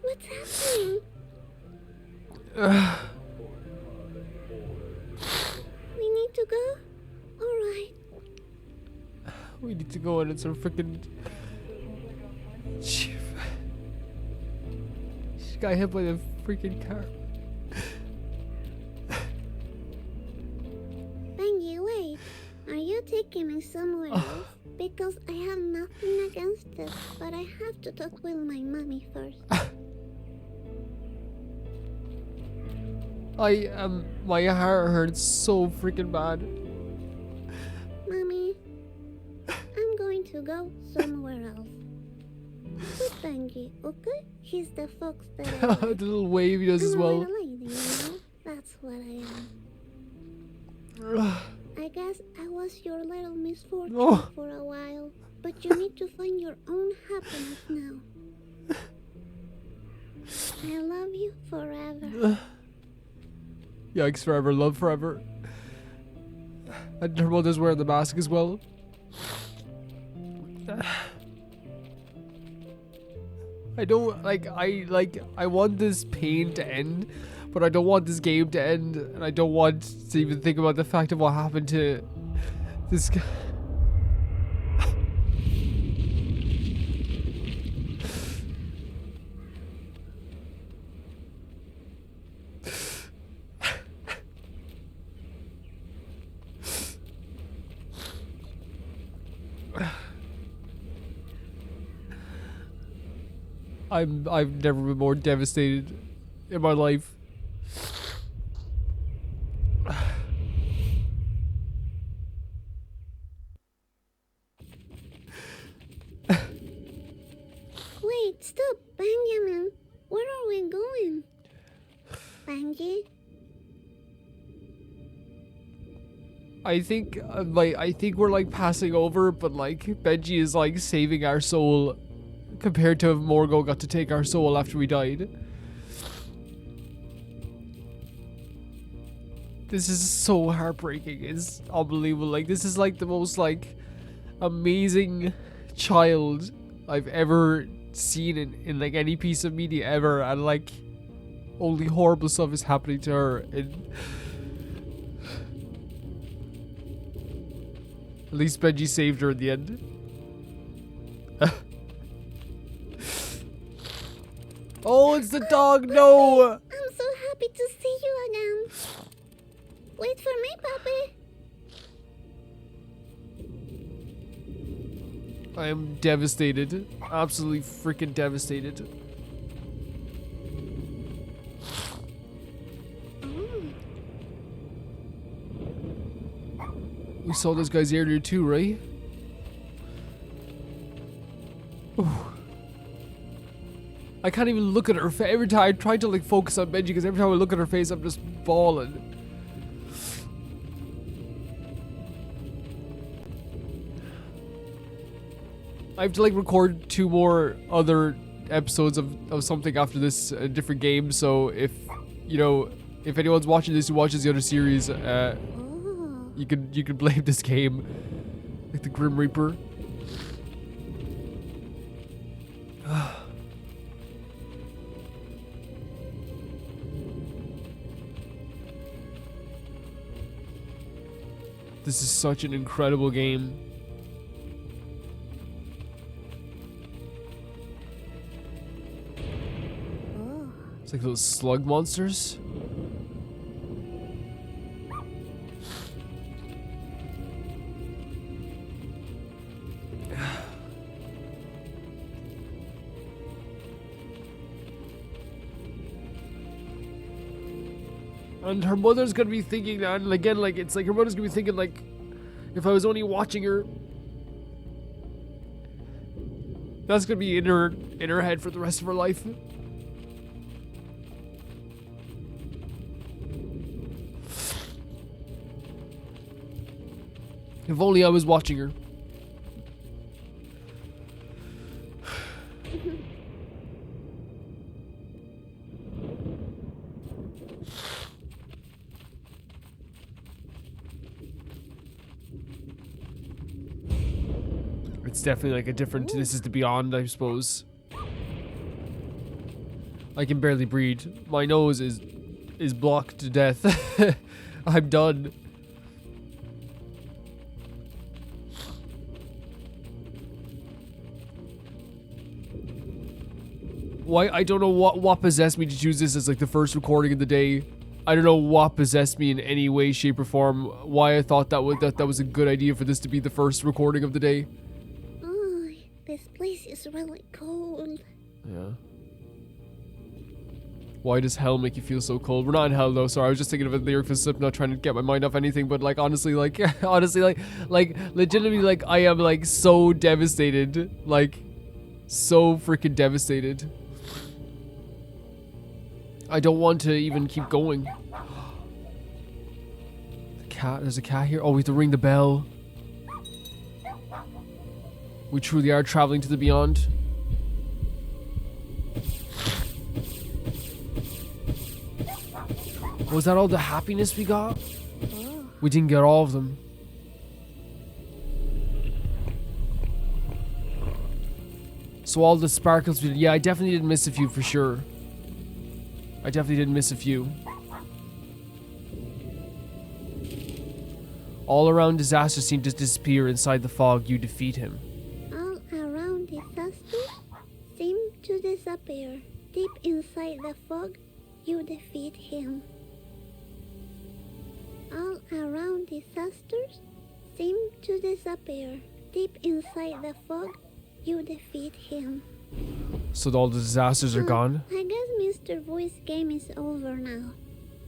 What's happening? We need to go? Alright. We need to go and it's a freaking. She got hit by the freaking car. Benji, wait. Are you taking me somewhere else? Because I have nothing against it, but I have to talk with my mommy first. My heart hurts so freaking bad. Mommy, I'm going to go somewhere else. to Benji, okay? He's the fox that I The like. little wave he does as I'm a well. little lady, you know? That's what I am. I guess I was your little misfortune Oh. for a while, but you need to find your own happiness now. I love you forever. Yikes forever, love forever. And her mother's wearing the mask as well. I don't I want this pain to end, but I don't want this game to end, and I don't want to even think about the fact of what happened to this guy. I've never been more devastated in my life. Wait, stop, Benjamin. Where are we going? Benji? I think I think we're like passing over, but like Benji is like saving our soul compared to if Morgo got to take our soul after we died. This is so heartbreaking. It's unbelievable. Like, this is like the most like amazing child I've ever seen in like any piece of media ever, and like only horrible stuff is happening to her, and at least Benji saved her in the end. Oh, it's the dog. No. I'm so happy to see you again. Wait for me, puppy. I am devastated. Absolutely freaking devastated. We saw those guys earlier too, right? Ooh. I can't even look at her face. Every time I try to like focus on Benji, because every time I look at her face, I'm just bawling. I have to like record 2 more other episodes of something after this different game. So if you know, if anyone's watching this who watches the other series, you could blame this game, like the Grim Reaper. This is such an incredible game. It's like those slug monsters. And her mother's gonna be thinking that, and again, like, it's like her mother's gonna be thinking, like, if I was only watching her, that's gonna be in her head for the rest of her life. If only I was watching her. It's definitely like a different, this is the beyond, I suppose. I can barely breathe. My nose is blocked to death. I'm done. Why, I don't know what possessed me to choose this as like the first recording of the day. I don't know what possessed me in any way, shape, or form. Why I thought that was a good idea for this to be the first recording of the day. Oh, this place is really cold. Yeah. Why does hell make you feel so cold? We're not in hell though, sorry. I was just thinking of a lyric for Slipknot, trying to get my mind off anything, but like honestly, like legitimately, like I am like so devastated, like So freaking devastated. I don't want to even keep going. The cat, there's a cat here. Oh, we have to ring the bell. We truly are traveling to the beyond. Was that all the happiness we got? We didn't get all of them. So all the sparkles we did. Yeah, I definitely did miss a few for sure. I definitely did miss a few. All around disaster seemed to disappear inside the fog. You defeat him. All around disaster seem to disappear. Deep inside the fog, you defeat him. All around disasters seem to disappear. Deep inside the fog, you defeat him. So all the disasters are gone. I guess Mr. Voice game is over now.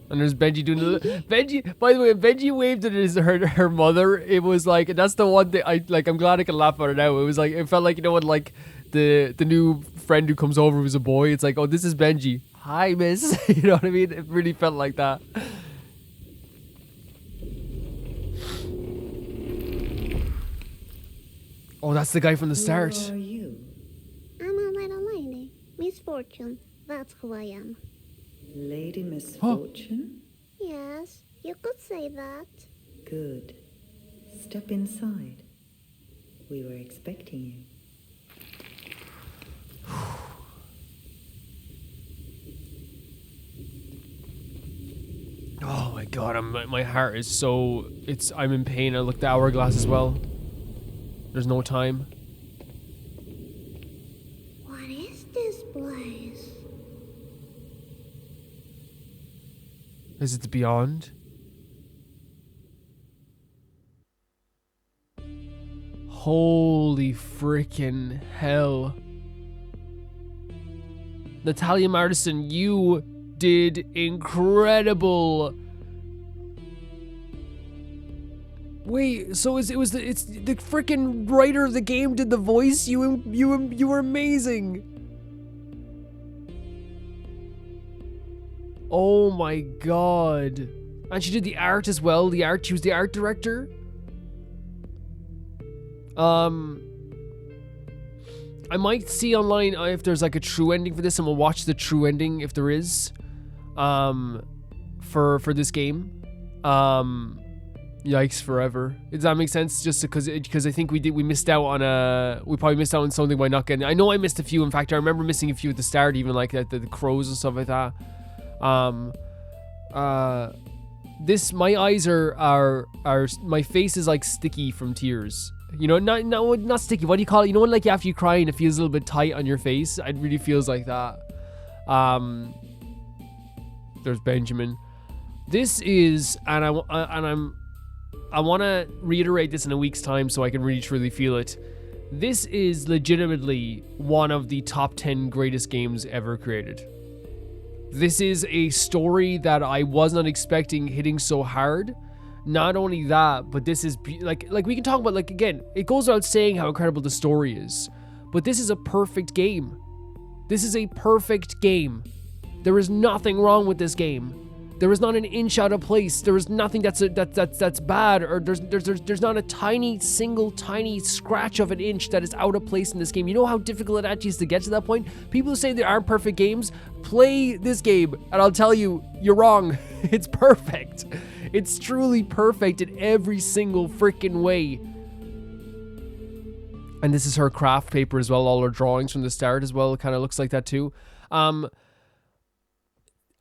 And there's Benji doing the Benji. By the way, Benji waved at her mother. It was like, that's the one thing I'm glad I can laugh at it now. It was like, it felt like, you know what, like the new friend who comes over who's a boy. It's like, oh, this is Benji. Hi, miss. You know what I mean? It really felt like that. Oh, that's the guy from the start. Who are you? I'm a little lady. Misfortune. That's who I am. Lady Misfortune? Yes, you could say that. Good. Step inside. We were expecting you. Oh my god, my heart is so... I'm in pain. I looked at the hourglass as well. There's no time. What is this place? Is it the beyond? Holy freaking hell. Natalia Martin, you did incredible. Wait, so it's the freaking writer of the game did the voice? You were amazing. Oh my god. And she did the art as well. She was the art director. I might see online if there's like a true ending for this, and we'll watch the true ending if there is. For this game. Yikes forever. Does that make sense? Just because I think we missed out on we probably missed out on something by not getting. I know I missed a few. In fact, I remember missing a few at the start, even like the crows and stuff like that. My eyes are my face is like sticky from tears. You know, not sticky. What do you call it? You know when like after you cry and it feels a little bit tight on your face? It really feels like that. There's Benjamin. This is, and I want to reiterate this in a week's time so I can really truly feel it. This is legitimately one of the top 10 greatest games ever created. This is a story that I was not expecting hitting so hard. Not only that, but this is like we can talk about, like, again, it goes without saying how incredible the story is, but this is a perfect game. This is a perfect game. There is nothing wrong with this game. There is not an inch out of place. There is nothing that's bad, or there's not a tiny scratch of an inch that is out of place in this game. You know how difficult it actually is to get to that point? People who say there aren't perfect games, play this game, and I'll tell you, you're wrong. It's perfect. It's truly perfect in every single freaking way. And this is her craft paper as well. All her drawings from the start as well. It kind of looks like that too.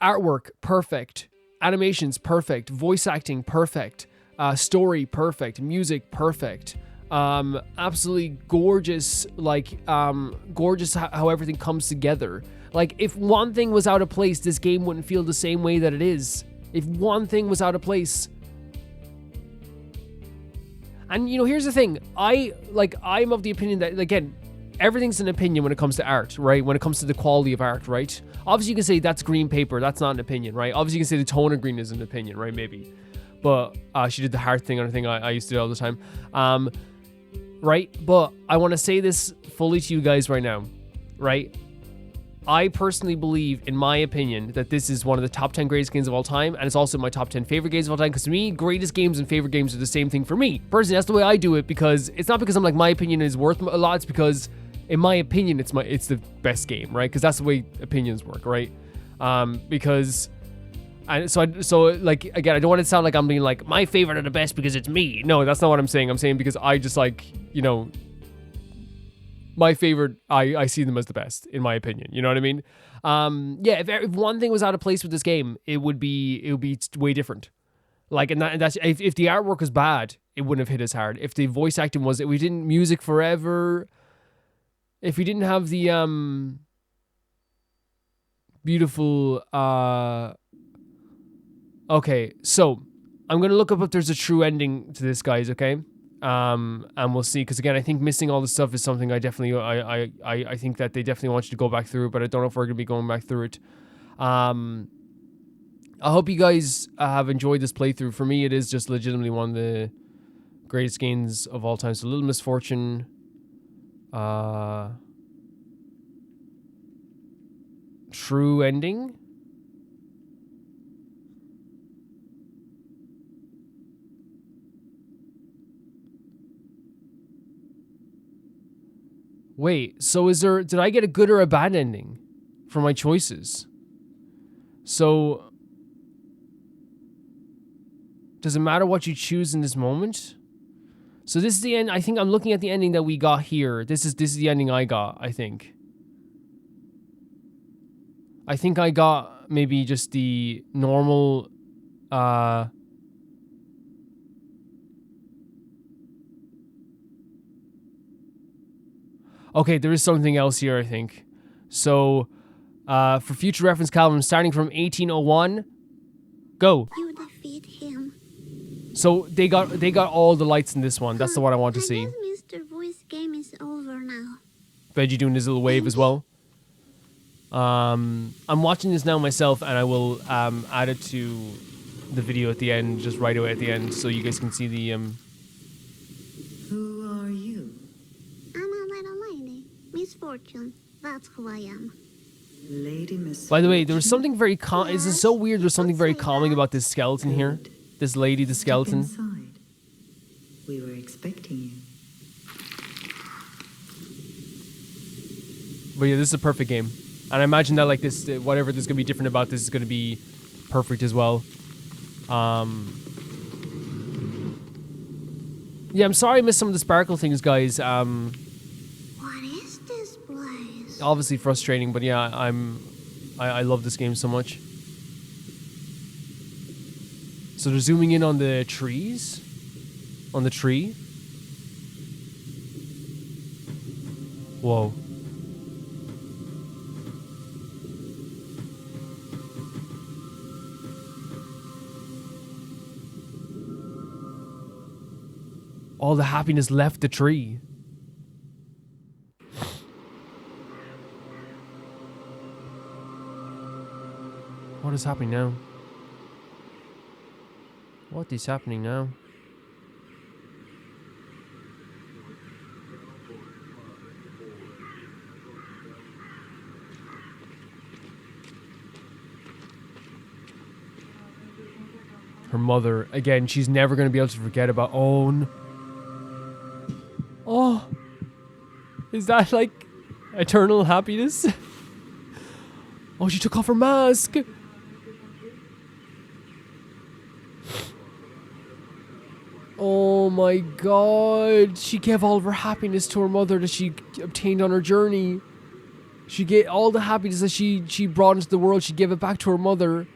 Artwork, perfect. Animations, perfect. Voice acting, perfect. Story, perfect. Music, perfect. Absolutely gorgeous, gorgeous how everything comes together. Like, if one thing was out of place, this game wouldn't feel the same way that it is. If one thing was out of place. And, you know, here's the thing. I'm of the opinion that, again, everything's an opinion when it comes to art, right? When it comes to the quality of art, right? Obviously, you can say that's green paper. That's not an opinion, right? Obviously, you can say the tone of green is an opinion, right? Maybe. But she did the heart thing on her thing. I used to do it all the time. right? But I want to say this fully to you guys right now, right? I personally believe, in my opinion, that this is one of the top 10 greatest games of all time, and it's also my top 10 favorite games of all time, because to me, greatest games and favorite games are the same thing for me. Personally, that's the way I do it, because it's not because I'm like, my opinion is worth a lot, it's because, in my opinion, it's the best game, right? Because that's the way opinions work, right? Because... So like, again, I don't want to sound like I'm being like, my favorite are the best because it's me. No, that's not what I'm saying. I'm saying because I just like, you know, my favorite, I see them as the best, in my opinion. You know what I mean? Yeah, if one thing was out of place with this game, it would be way different. Like, and that's if the artwork was bad, it wouldn't have hit as hard. If the voice acting was, if we didn't music forever, if we didn't have the beautiful okay, so I'm gonna look up if there's a true ending to this, guys. Okay, and we'll see. Because again, I think missing all this stuff is something I definitely, I think that they definitely want you to go back through, but I don't know if we're gonna be going back through it. I hope you guys have enjoyed this playthrough. For me, it is just legitimately one of the greatest games of all time. So, Little Misfortune. True ending. Wait, so did I get a good or a bad ending for my choices? So, does it matter what you choose in this moment? So this is the end. I think I'm looking at the ending that we got here. This is the ending I got, I think. I think I got maybe just the normal, okay, there is something else here, I think. So, for future reference, Calvin, starting from 1801, go. You defeat him. So they got all the lights in this one. That's the one I want to see. I guess Mr. Voice game is over now. Veggie doing his little wave as well. I'm watching this now myself, and I will add it to the video at the end, just right away at the end, so you guys can see the Who are you? I'm a little lady. Misfortune. That's who I am. Lady Miss. By the way, there was something very Is it so weird? There's something very calming about this skeleton here. This lady, the skeleton. Inside. We were expecting you. But yeah, this is a perfect game. And I imagine that like this, whatever there's going to be different about this is going to be perfect as well. Yeah, I'm sorry I missed some of the sparkle things, guys. What is this place? Obviously frustrating, but yeah, I love this game so much. So they're zooming in on the trees? On the tree? Whoa. All the happiness left the tree. What is happening now? What is happening now? Her mother, again, she's never going to be able to forget about Own. Oh, is that like eternal happiness? Oh, she took off her mask. Oh my god. She gave all of her happiness to her mother that she obtained on her journey. She gave all the happiness that she brought into the world. She gave it back to her mother.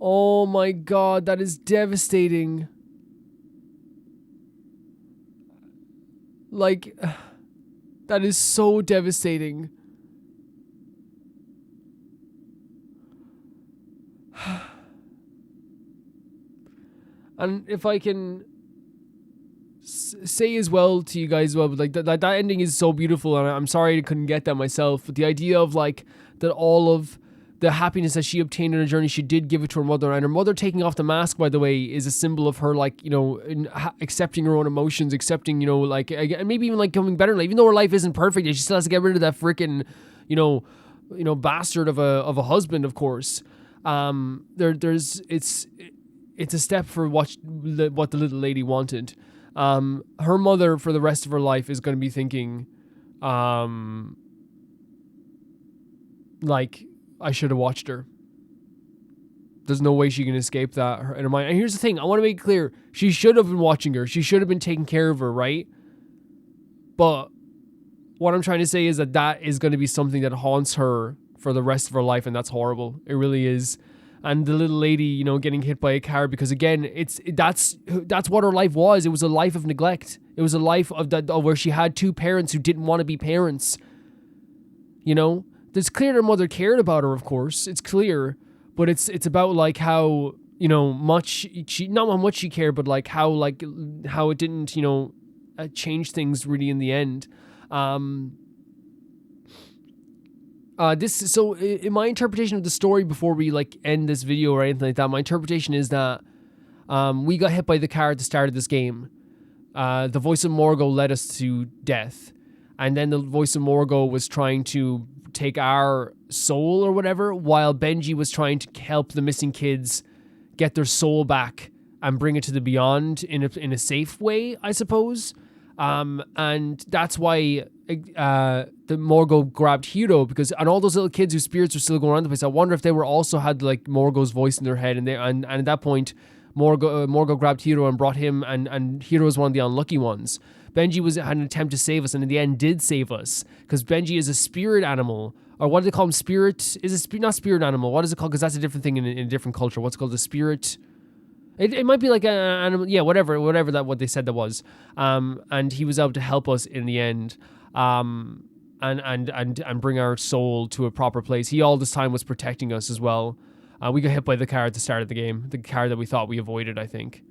Oh my god, that is devastating. Like, that is so devastating. And if I can say as well to you guys, well, like that ending is so beautiful, and I'm sorry I couldn't get that myself. But the idea of like that all of the happiness that she obtained in her journey, she did give it to her mother. And her mother taking off the mask, by the way, is a symbol of her, like, you know, accepting her own emotions, accepting, you know, like, and maybe even like coming better. Like, even though her life isn't perfect, she still has to get rid of that freaking, you know, bastard of a husband, of course. It's a step for what the little lady wanted. Her mother for the rest of her life is going to be thinking, like, I should have watched her. There's no way she can escape that in her mind. And here's the thing, I want to make it clear, she should have been watching her. She should have been taking care of her, right? But what I'm trying to say is that is going to be something that haunts her for the rest of her life, and that's horrible. It really is. And the little lady, you know, getting hit by a car, because again, that's what her life was. It was a life of neglect. It was a life of where she had two parents who didn't want to be parents. You know, it's clear her mother cared about her, of course. It's clear, but it's about like how, you know, not how much she cared, but like how it didn't, you know, change things really in the end. In my interpretation of the story, before we like end this video or anything like that, my interpretation is that we got hit by the car at the start of this game. The voice of Morgo led us to death, and then the voice of Morgo was trying to take our soul or whatever, while Benji was trying to help the missing kids get their soul back and bring it to the beyond in a safe way, I suppose. And that's why the Morgo grabbed Hiro, because and all those little kids whose spirits were still going around the place, I wonder if they were also had like Morgo's voice in their head, and at that point Morgo grabbed Hiro and brought him, and Hiro was one of the unlucky ones. Benji had an attempt to save us, and in the end did save us, because Benji is a spirit animal, or what do they call him? Spirit is not spirit animal. What is it called? Because that's a different thing in a different culture. What's it called? The spirit. It might be like an animal, yeah, whatever that what they said that was. And he was able to help us in the end, and bring our soul to a proper place. He all this time was protecting us as well. We got hit by the car at the start of the game, the car that we thought we avoided, I think.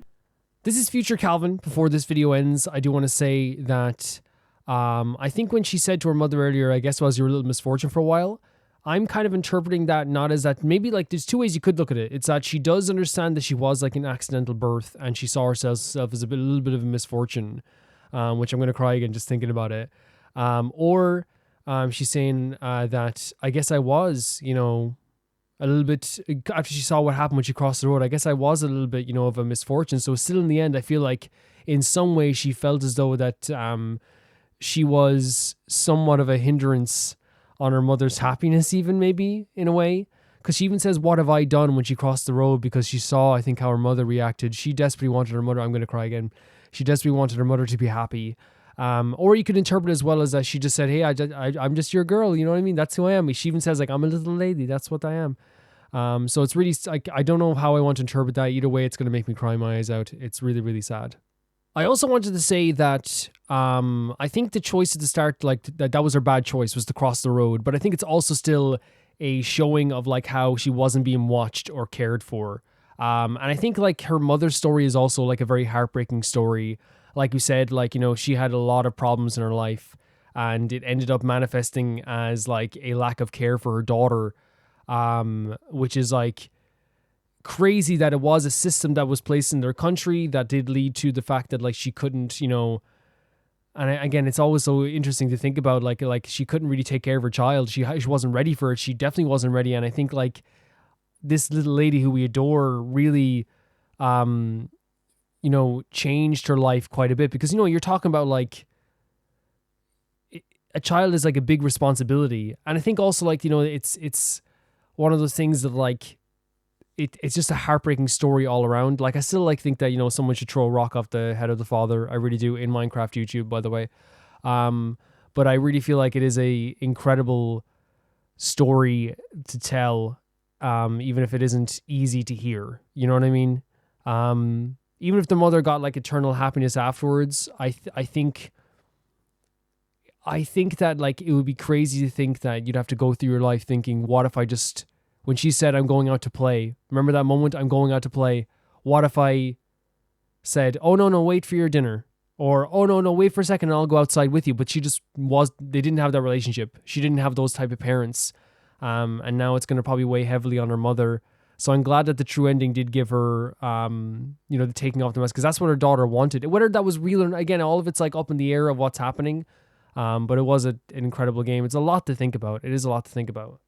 This is Future Calvin. Before this video ends, I do want to say that I think when she said to her mother earlier, I guess it was your little misfortune for a while, I'm kind of interpreting that not as that, maybe like there's two ways you could look at it. It's that she does understand that she was like an accidental birth, and she saw herself as a little bit of a misfortune, which I'm going to cry again just thinking about it. Or she's saying that I guess I was, you know, a little bit, after she saw what happened when she crossed the road, I guess I was a little bit, you know, of a misfortune. So still in the end, I feel like in some way she felt as though that she was somewhat of a hindrance on her mother's happiness, even maybe in a way, because she even says, what have I done, when she crossed the road, because she saw, I think, how her mother reacted. She desperately wanted her mother, I'm going to cry again, she desperately wanted her mother to be happy. Or you could interpret it as well as that she just said, hey, I'm just your girl, you know what I mean, that's who I am. She even says like, I'm a little lady, that's what I am. So it's really like, I don't know how I want to interpret that. Either way, it's going to make me cry my eyes out. It's really, really sad. I also wanted to say that I think the choice at the start, like that was her bad choice, was to cross the road. But I think it's also still a showing of like how she wasn't being watched or cared for. And I think like her mother's story is also like a very heartbreaking story. Like you said, like, you know, she had a lot of problems in her life, and it ended up manifesting as like a lack of care for her daughter, which is like crazy that it was a system that was placed in their country that did lead to the fact that like she couldn't, you know, and again, it's always so interesting to think about like she couldn't really take care of her child. She wasn't ready for it. She definitely wasn't ready. And I think like this little lady who we adore really, you know, changed her life quite a bit, because, you know, you're talking about like a child is like a big responsibility. And I think also like, you know, it's one of those things that like, it's just a heartbreaking story all around. Like, I still like think that, you know, someone should throw a rock off the head of the father. I really do, in Minecraft YouTube, by the way. But I really feel like it is a incredible story to tell, even if it isn't easy to hear. You know what I mean? Even if the mother got like eternal happiness afterwards, I think that like it would be crazy to think that you'd have to go through your life thinking, what if I just, when she said, I'm going out to play, remember that moment, I'm going out to play, what if I said, oh no, wait for your dinner, or oh no, wait for a second and I'll go outside with you. But she just they didn't have that relationship. She didn't have those type of parents. And now it's going to probably weigh heavily on her mother. So I'm glad that the true ending did give her, the taking off the mask, because that's what her daughter wanted. Whether that was real or not, again, all of it's like up in the air of what's happening. But it was an incredible game. It's a lot to think about. It is a lot to think about.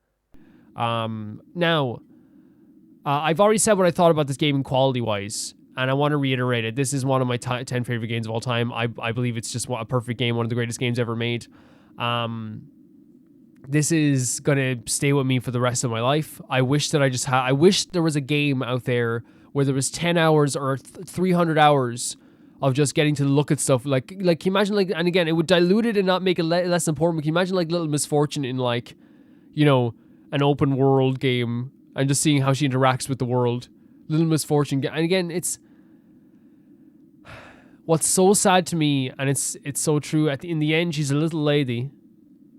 Now, I've already said what I thought about this game quality-wise, and I want to reiterate it. This is one of my 10 favorite games of all time. I believe it's just a perfect game, one of the greatest games ever made. This is going to stay with me for the rest of my life. I wish that I wish there was a game out there where there was 10 hours or 300 hours of just getting to look at stuff. Like can you imagine, like, and again, it would dilute it and not make it less important, but can you imagine like Little Misfortune in like, an open world game and just seeing how she interacts with the world. Little Misfortune. And again, it's what's so sad to me, and it's so true. In the end, she's a little lady,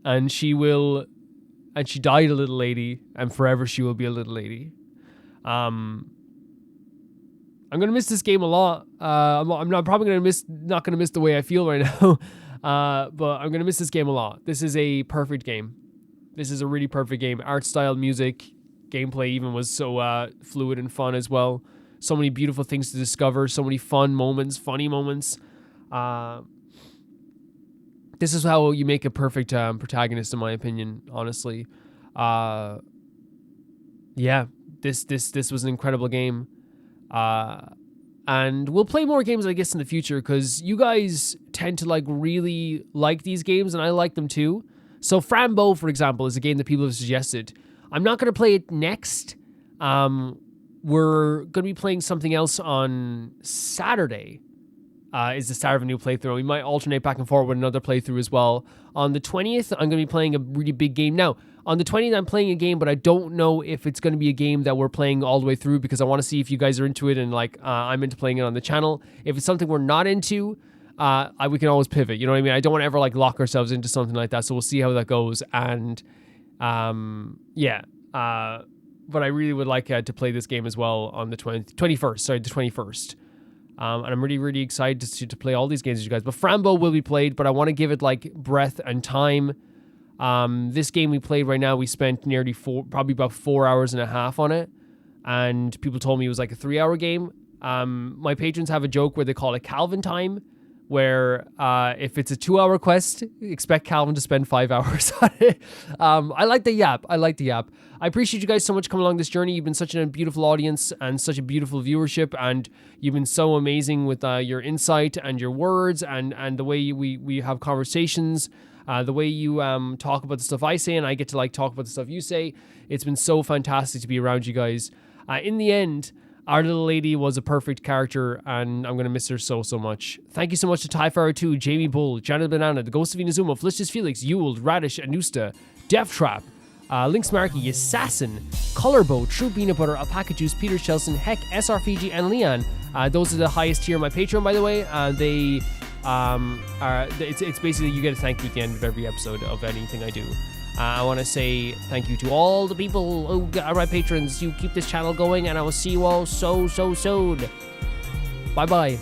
and she died a little lady, and forever she will be a little lady. I'm gonna miss this game a lot. I'm not probably not gonna miss the way I feel right now, but I'm gonna miss this game a lot. This is a perfect game. This is a really perfect game. Art style, music, gameplay even was so fluid and fun as well. So many beautiful things to discover. So many fun moments, funny moments. This is how you make a perfect protagonist, in my opinion. Honestly, this was an incredible game. And we'll play more games, I guess, in the future, because you guys tend to really like these games, and I like them too. So Frambo, for example, is a game that people have suggested. I'm not going to play it next. We're going to be playing something else on Saturday. Is the start of a new playthrough. We might alternate back and forth with another playthrough as well. On the 20th, I'm going to be playing a really big game. Now, on the 20th, I'm playing a game, but I don't know if it's going to be a game that we're playing all the way through, because I want to see if you guys are into it, and I'm into playing it on the channel. If it's something we're not into, we can always pivot. You know what I mean? I don't want to ever lock ourselves into something like that. So we'll see how that goes. And but I really would like to play this game as well on the 21st. Sorry, the 21st. And I'm really, really excited to play all these games with you guys. But Frambo will be played, but I want to give it breath and time. This game we played right now, we spent probably about 4 hours and a half on it. And people told me it was like a 3-hour game. My patrons have a joke where they call it Calvin time, where if it's a 2-hour quest, expect Calvin to spend 5 hours on it. I like the yap. I appreciate you guys so much coming along this journey. You've been such a beautiful audience and such a beautiful viewership, and you've been so amazing with your insight and your words and the way we have conversations, the way you talk about the stuff I say and I get to talk about the stuff you say. It's been so fantastic to be around you guys. In the end, our little lady was a perfect character, and I'm going to miss her so much. Thank you so much to Tyfire 2, Jamie Bull, Janet Banana, The Ghost of Inazuma, Felicius Felix, Yule, Radish, Anusta, Death Trap, Lynx Markey, Assassin, Colorbow, True Peanut Butter, Alpaca Juice, Peter Shelson, Heck, SRFG, and Leon. Those are the highest tier on my Patreon, by the way. It's basically you get a thank you at the end of every episode of anything I do. I want to say thank you to all the people who are my patrons. You keep this channel going, and I will see you all so soon. Bye-bye.